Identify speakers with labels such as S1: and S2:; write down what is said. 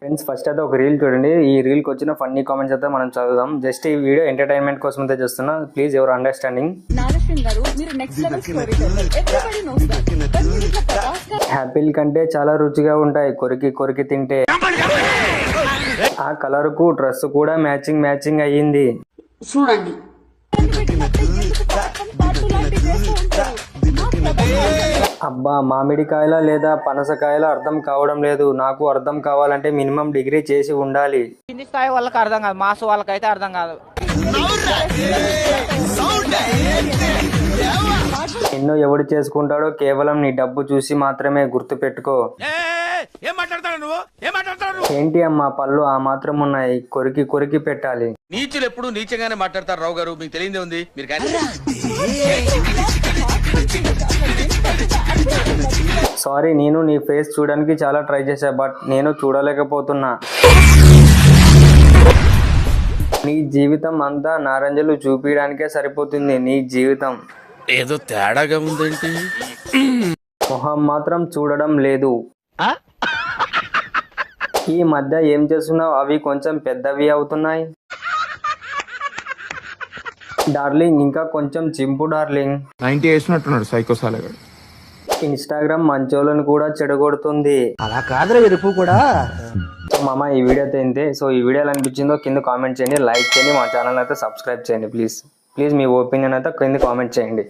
S1: Friends first అయితే ఒక reel చూడండి. ఈ రీల్కి వచ్చిన ఫన్నీ కామెంట్స్ అయితే మనం చదువుదాం. జస్ట్ ఈ వీడియో ఎంటర్టైన్మెంట్ కోసం అయితే చూస్తున్నా. ప్లీజ్ ఎవరు అండర్స్టాండింగ్. యాపిల్ కంటే చాలా రుచిగా ఉంటాయి కొరికి కొరికి తింటే. ఆ కలర్ కు డ్రెస్ కూడా మ్యాచింగ్ అయ్యింది.
S2: చూడండి
S1: అబ్బా మామిడికాయల లేదా పనసకాయల అర్థం కావడం లేదు. నాకు అర్థం కావాలంటే మినిమం డిగ్రీ చేసి ఉండాలి.
S3: కింది స్థాయి వాళ్ళకి అర్థం కాదు, మాస్ వాళ్ళకైతే అర్థం కాదు.
S1: నిన్ను ఎవడు చేసుకుంటాడో కేవలం నీ డబ్బు చూసి మాత్రమే, గుర్తు పెట్టుకో. ఏంటి అమ్మా పళ్ళు ఆ మాత్రం ఉన్నాయి, కొరికి కొరికి పెట్టాలి.
S4: నీచులు ఎప్పుడు నీచంగానే మాట్లాడతారు రావు గారు, మీకు తెలియదే ఉంది. మీరు
S1: సారీ, నేను నీ ఫేస్ చూడడానికి చాలా ట్రై చేశా, బట్ నేను చూడలేకపోతున్నా. నీ జీవితం అంతా నారంజలు చూపించడానికే సరిపోతుంది. నీ జీవితం
S4: ఏదో తేడాగా ఉందేంటి?
S1: మొహం మాత్రం చూడడం లేదు. ఈ మధ్య ఏం చేస్తున్నావు? అవి కొంచెం పెద్దవి అవుతున్నాయి. డార్లింగ్ ఇంకా కొంచెం చింపు డార్లింగ్.
S5: 90 వేసినట్టున్నాడు సైకోసాలగాడు.
S1: ఇన్స్టాగ్రామ్ మంచోళ్ళను కూడా చెడగొడుతుంది.
S3: అలా కాదురా ఎరుపు కూడా.
S1: సో మామ ఈ వీడియో అయితే ఇంతే. సో ఈ వీడియో ఎలా అనిపించిందో కింద కామెంట్ చేయండి, లైక్ చేయండి, మా ఛానల్ అయితే సబ్స్క్రైబ్ చేయండి. ప్లీజ్ మీ ఒపీనియన్ అయితే కింద కామెంట్ చేయండి.